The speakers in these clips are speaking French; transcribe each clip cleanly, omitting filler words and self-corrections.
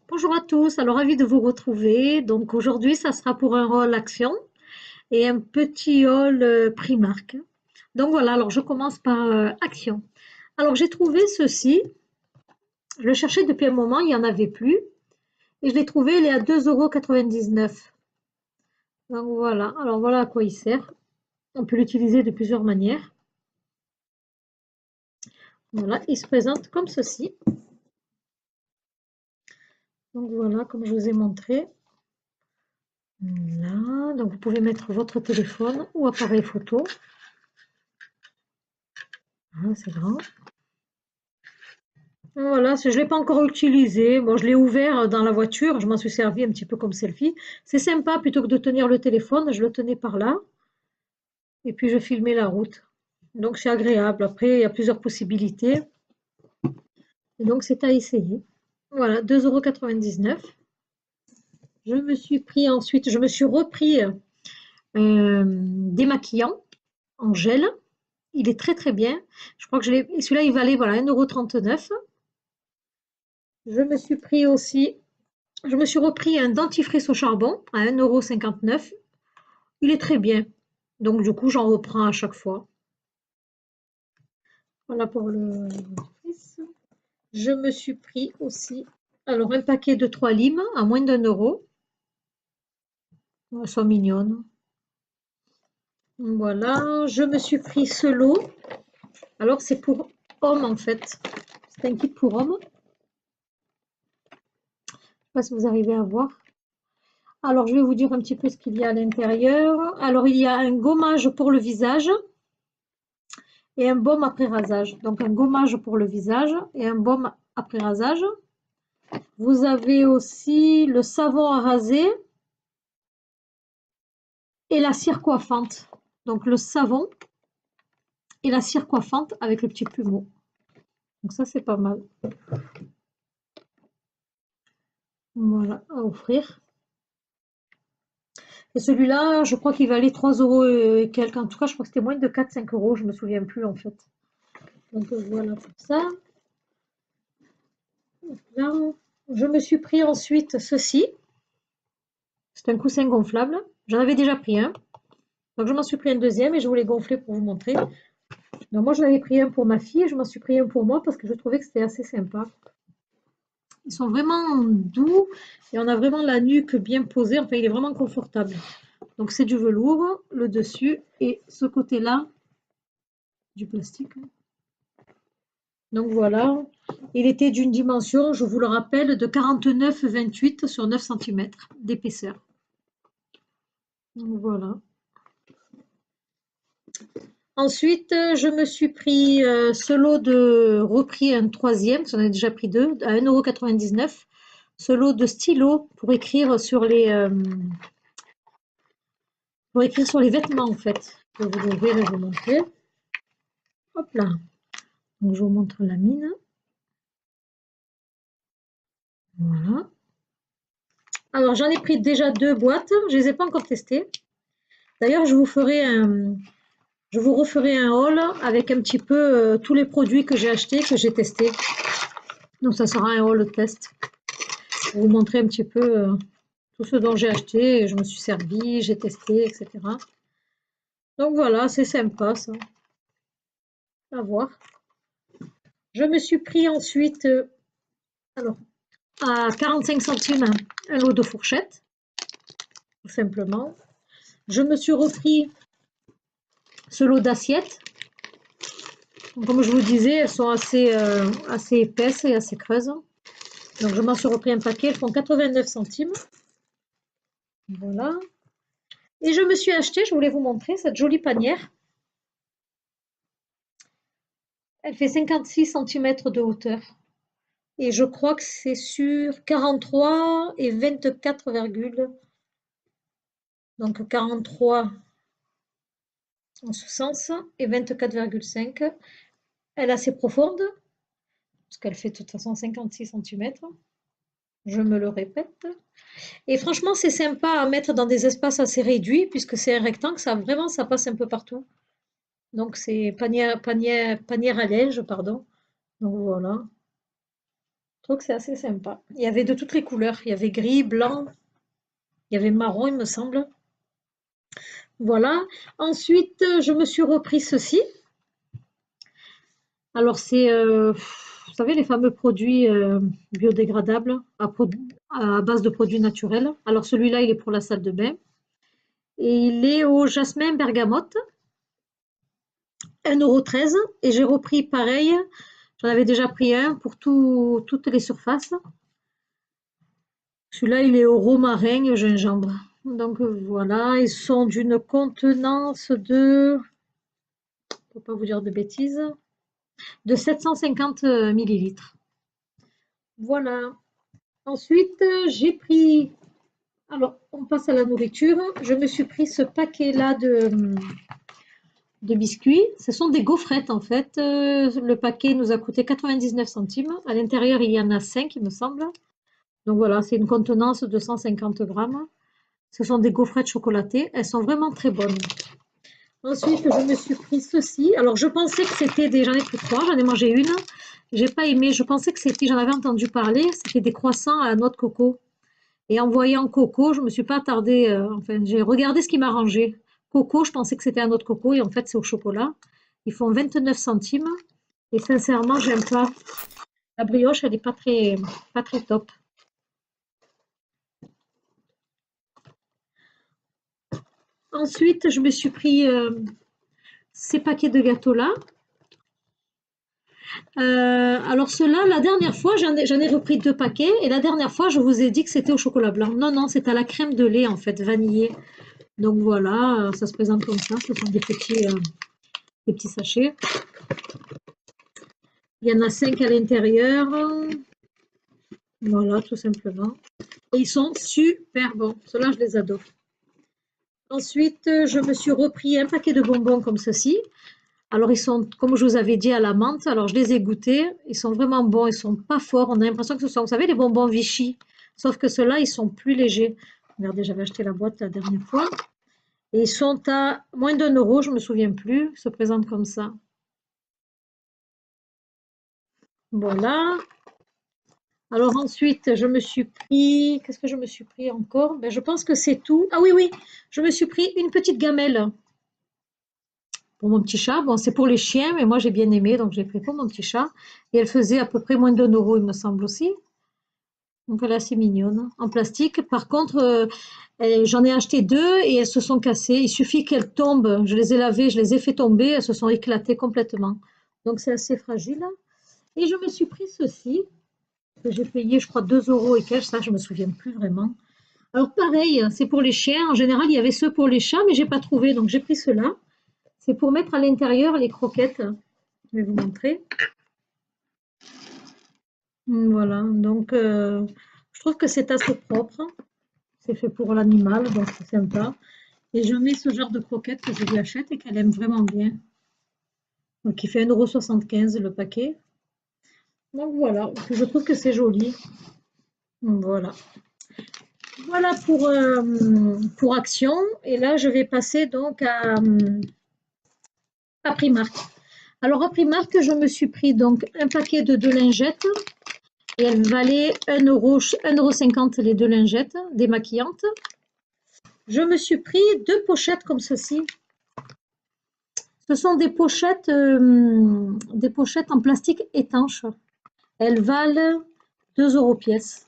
Bonjour à tous, alors ravi de vous retrouver. Donc aujourd'hui, ça sera pour un haul Action et un petit haul Primark. Donc voilà, alors je commence par Action. Alors j'ai trouvé ceci, je le cherchais depuis un moment, il n'y en avait plus. Et je l'ai trouvé, il est à 2,99 €. Donc voilà, alors voilà à quoi il sert. On peut l'utiliser de plusieurs manières. Voilà, il se présente comme ceci. Donc voilà, comme je vous ai montré. Là, donc vous pouvez mettre votre téléphone ou appareil photo. Ah, c'est grand. Voilà, je ne l'ai pas encore utilisé. Bon, je l'ai ouvert dans la voiture, je m'en suis servi un petit peu comme selfie. C'est sympa, plutôt que de tenir le téléphone, je le tenais par là. Et puis je filmais la route. Donc c'est agréable. Après, il y a plusieurs possibilités. Et donc c'est à essayer. Voilà, 2,99 €. Je me suis pris ensuite, je me suis repris démaquillant en gel. Il est très très bien. Je crois que celui-là il valait voilà 1,39 €. Je me suis pris aussi, je me suis repris un dentifrice au charbon à 1,59 €. Il est très bien. Donc du coup j'en reprends à chaque fois. Voilà pour le dentifrice. Je me suis pris aussi alors un paquet de 3 limes à moins d'1 €. Elles sont mignonnes. Voilà, je me suis pris ce lot. Alors c'est pour hommes en fait. C'est un kit pour hommes. Je ne sais pas si vous arrivez à voir. Alors je vais vous dire un petit peu ce qu'il y a à l'intérieur. Alors il y a un gommage pour le visage et un baume après rasage. Donc un gommage pour le visage et un baume après rasage. Vous avez aussi le savon à raser et la cire coiffante. Donc le savon et la cire coiffante avec le petit plumeau. Donc ça c'est pas mal. Voilà, à offrir. Et celui-là, je crois qu'il valait 3 € et quelques. En tout cas, je crois que c'était moins de 4-5 €, je me souviens plus en fait. Donc voilà pour ça. Là, je me suis pris ensuite ceci. C'est un coussin gonflable. J'en avais déjà pris un. Donc je m'en suis pris un deuxième et je voulais gonfler pour vous montrer. Donc moi, j'en avais pris un pour ma fille et je m'en suis pris un pour moi parce que je trouvais que c'était assez sympa. Ils sont vraiment doux et on a vraiment la nuque bien posée. Enfin, il est vraiment confortable. Donc c'est du velours, le dessus, et ce côté-là, du plastique. Donc voilà, il était d'une dimension, je vous le rappelle, de 49,28 sur 9 cm d'épaisseur. Donc voilà. Ensuite, je me suis pris ce lot de repris un troisième, j'en ai déjà pris deux, à 1,99 €. Ce lot de stylos pour écrire sur les vêtements en fait. Je vais vous l'ouvrir et vous montrer. Hop là. Donc je vous montre la mine. Voilà. Alors j'en ai pris déjà 2 boîtes, je ne les ai pas encore testées. D'ailleurs, je vous referai un haul avec un petit peu tous les produits que j'ai achetés, que j'ai testés. Donc ça sera un haul test. Pour vous montrer un petit peu tout ce dont j'ai acheté, je me suis servi, j'ai testé, etc. Donc voilà, c'est sympa ça. À voir. Je me suis pris ensuite, alors, à 45 centimes, un lot de fourchettes, tout simplement. Je me suis repris ce lot d'assiettes. Comme je vous disais, elles sont assez épaisses et assez creuses. Donc je m'en suis repris un paquet, elles font 89 centimes. Voilà. Et je me suis acheté, je voulais vous montrer cette jolie panière. Elle fait 56 cm de hauteur. Et je crois que c'est sur 43 et 24, donc 43 en ce sens et 24,5. Elle est assez profonde, parce qu'elle fait de toute façon 56 cm. Je me le répète. Et franchement, c'est sympa à mettre dans des espaces assez réduits, puisque c'est un rectangle, ça passe un peu partout. Donc c'est panier à linge, pardon. Donc voilà. Je trouve que c'est assez sympa. Il y avait de toutes les couleurs. Il y avait gris, blanc, il y avait marron, il me semble. Voilà. Ensuite, je me suis repris ceci. Alors c'est, vous savez, les fameux produits biodégradables à base de produits naturels. Alors celui-là, il est pour la salle de bain. Et il est au jasmin bergamote, 1,13 €. Et j'ai repris pareil, j'en avais déjà pris un pour toutes les surfaces. Celui-là, il est au romarin gingembre. Donc voilà, ils sont d'une contenance de, pour pas vous dire de bêtises, de 750 millilitres. Voilà. Ensuite, j'ai pris, alors on passe à la nourriture. Je me suis pris ce paquet-là de biscuits. Ce sont des gaufrettes en fait. Le paquet nous a coûté 99 centimes. À l'intérieur, il y en a 5, il me semble. Donc voilà, c'est une contenance de 150 grammes. Ce sont des gaufrettes chocolatées. Elles sont vraiment très bonnes. Ensuite, je me suis pris ceci. Alors, je pensais que c'était des... J'en ai pris 3, j'en ai mangé une. J'ai pas aimé. Je pensais que c'était... J'en avais entendu parler. C'était des croissants à la noix de coco. Et en voyant coco, je me suis pas attardée. Enfin, j'ai regardé ce qui m'arrangeait. Coco, je pensais que c'était un autre coco. Et en fait, c'est au chocolat. Ils font 29 centimes. Et sincèrement, j'aime pas. La brioche, elle est pas très top. Ensuite, je me suis pris ces paquets de gâteaux-là. Alors ceux-là, la dernière fois, j'en ai repris 2 paquets. Et la dernière fois, je vous ai dit que c'était au chocolat blanc. Non, non, c'est à la crème de lait, en fait, vanillée. Donc voilà, ça se présente comme ça. Ce sont des petits sachets. Il y en a 5 à l'intérieur. Voilà, tout simplement. Et ils sont super bons. Ceux-là, je les adore. Ensuite, je me suis repris un paquet de bonbons comme ceci. Alors, ils sont, comme je vous avais dit, à la menthe. Alors, je les ai goûtés. Ils sont vraiment bons. Ils sont pas forts. On a l'impression que ce sont, vous savez, les bonbons Vichy. Sauf que ceux-là, ils sont plus légers. Regardez, j'avais acheté la boîte la dernière fois. Et ils sont à moins d'1 €, je me souviens plus. Ils se présentent comme ça. Voilà. Alors ensuite, je me suis pris... Qu'est-ce que je me suis pris encore? Ben, je pense que c'est tout. Ah oui, oui. Je me suis pris une petite gamelle pour mon petit chat. Bon, c'est pour les chiens, mais moi j'ai bien aimé, donc j'ai pris pour mon petit chat. Et elle faisait à peu près moins d'1 €, il me semble aussi. Donc elle est assez mignonne, en plastique. Par contre, j'en ai acheté 2 et elles se sont cassées. Il suffit qu'elles tombent. Je les ai lavées, je les ai fait tomber, elles se sont éclatées complètement. Donc c'est assez fragile. Et je me suis pris ceci, que j'ai payé, je crois, 2 € et quelques. Ça, je me souviens plus vraiment. Alors pareil, c'est pour les chiens. En général, il y avait ceux pour les chats, mais j'ai pas trouvé, donc j'ai pris ceux-là. C'est pour mettre à l'intérieur les croquettes. Je vais vous montrer. Voilà, donc je trouve que c'est assez propre. C'est fait pour l'animal, donc c'est sympa. Et je mets ce genre de croquettes que je lui achète et qu'elle aime vraiment bien. Donc il fait 1,75 € le paquet. Donc voilà, je trouve que c'est joli. Voilà. Voilà pour Action. Et là, je vais passer donc à Primark. Alors à Primark, je me suis pris donc un paquet de 2 lingettes. Et elles valaient 1,50 € les 2 lingettes démaquillantes. Je me suis pris 2 pochettes comme ceci. Ce sont des pochettes en plastique étanche. Elles valent 2 € pièce.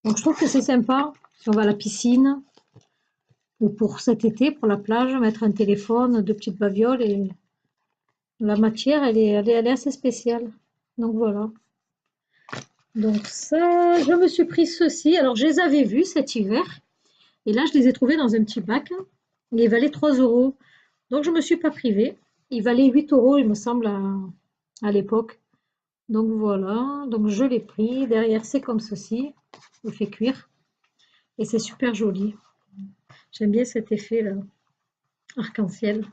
Donc je trouve que c'est sympa si on va à la piscine ou pour cet été, pour la plage, mettre un téléphone, 2 petites babioles et la matière, elle est assez spéciale. Donc voilà. Donc ça, je me suis pris ceci. Alors je les avais vus cet hiver. Et là, je les ai trouvés dans un petit bac. Ils valaient 3 €. Donc, je ne me suis pas privée. Ils valaient 8 €, il me semble, à l'époque. Donc, voilà. Donc, je l'ai pris. Derrière, c'est comme ceci. Il fait cuire. Et c'est super joli. J'aime bien cet effet-là, arc-en-ciel.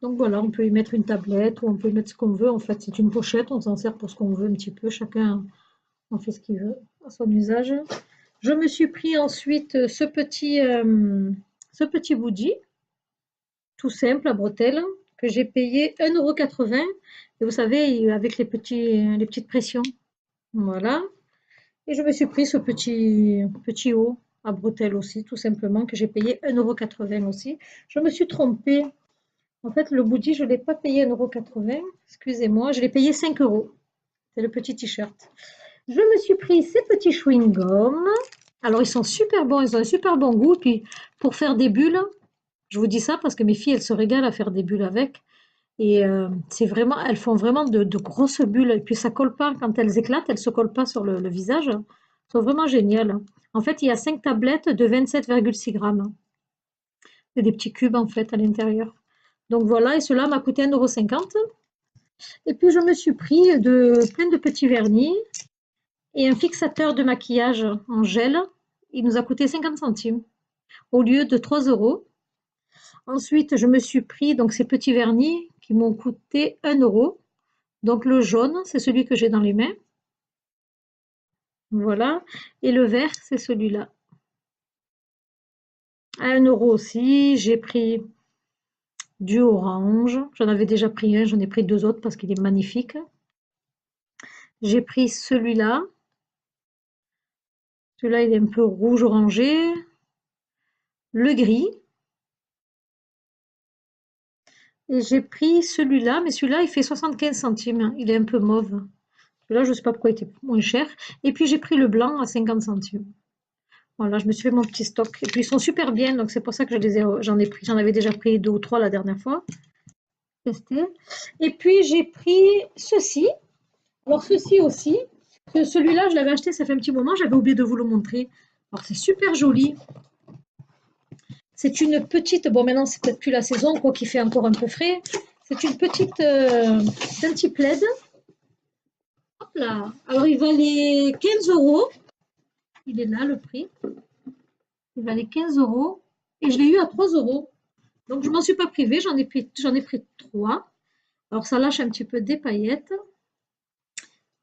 Donc, voilà, on peut y mettre une tablette ou on peut y mettre ce qu'on veut. En fait, c'est une pochette. On s'en sert pour ce qu'on veut un petit peu. Chacun en fait ce qu'il veut à son usage. Je me suis pris ensuite ce petit bougie, tout simple à bretelles, que j'ai payé 1,80 €. Et vous savez, avec les petites pressions. Voilà. Et je me suis pris ce petit haut à bretelles aussi, tout simplement, que j'ai payé 1,80 € aussi. Je me suis trompée. En fait, le body, je ne l'ai pas payé 1,80 €. Excusez-moi, je l'ai payé 5 €. C'est le petit t-shirt. Je me suis pris ces petits chewing-gums. Alors, ils sont super bons, ils ont un super bon goût. Puis, pour faire des bulles, je vous dis ça parce que mes filles, elles se régalent à faire des bulles avec. Et c'est vraiment, elles font vraiment de grosses bulles. Et puis, ça colle pas. Quand elles éclatent, elles ne se collent pas sur le visage. Elles sont vraiment géniales. En fait, il y a 5 tablettes de 27,6 grammes. C'est des petits cubes, en fait, à l'intérieur. Donc, voilà. Et cela m'a coûté 1,50 €. Et puis, je me suis pris plein de petits vernis et un fixateur de maquillage en gel. Il nous a coûté 50 centimes au lieu de 3 €. Ensuite, je me suis pris donc ces petits vernis qui m'ont coûté 1 €. Donc le jaune, c'est celui que j'ai dans les mains. Voilà. Et le vert, c'est celui-là. À 1 € aussi. J'ai pris du orange. J'en avais déjà pris un, j'en ai pris 2 autres parce qu'il est magnifique. J'ai pris celui-là. Celui-là, il est un peu rouge orangé. Le gris. Et j'ai pris celui-là, mais celui-là, il fait 75 centimes. Il est un peu mauve. Celui-là, je ne sais pas pourquoi il était moins cher. Et puis, j'ai pris le blanc à 50 centimes. Voilà, je me suis fait mon petit stock. Et puis, ils sont super bien, donc c'est pour ça que j'en ai pris. J'en avais déjà pris 2 ou 3 la dernière fois. Testé. Et puis, j'ai pris ceci. Alors, ceci aussi. Celui-là, je l'avais acheté, ça fait un petit moment. J'avais oublié de vous le montrer. Alors, c'est super joli. C'est une petite, bon maintenant c'est peut-être plus la saison, quoi qu'il fait encore un peu frais. C'est une petite, c'est un petit plaid. Hop là. Alors il valait 15 €. Il est là le prix. Il valait 15 € et je l'ai eu à 3 €. Donc je m'en suis pas privée, j'en ai pris 3. Alors ça lâche un petit peu des paillettes.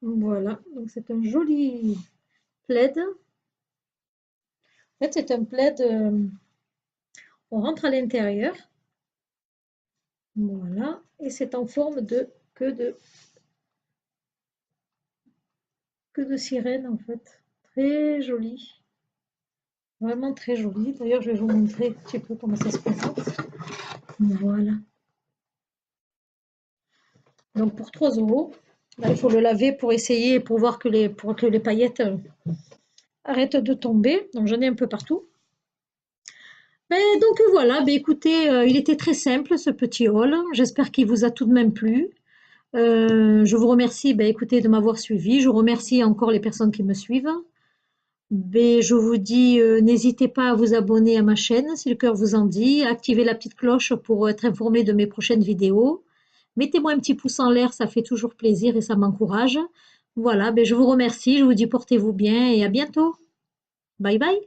Voilà, donc c'est un joli plaid. En fait c'est un plaid, on rentre à l'intérieur. Voilà, et c'est en forme de queue de sirène en fait. Très joli. Vraiment très joli. D'ailleurs, je vais vous montrer un petit peu comment ça se présente. Voilà. Donc pour 3 €, là, il faut le laver pour essayer, pour voir que les paillettes arrêtent de tomber. Donc j'en ai un peu partout. Donc voilà, écoutez, il était très simple ce petit haul. J'espère qu'il vous a tout de même plu. Je vous remercie écoutez, de m'avoir suivi. Je remercie encore les personnes qui me suivent. Je vous dis, n'hésitez pas à vous abonner à ma chaîne si le cœur vous en dit. Activez la petite cloche pour être informé de mes prochaines vidéos. Mettez-moi un petit pouce en l'air, ça fait toujours plaisir et ça m'encourage. Voilà, je vous remercie, je vous dis portez-vous bien et à bientôt. Bye bye.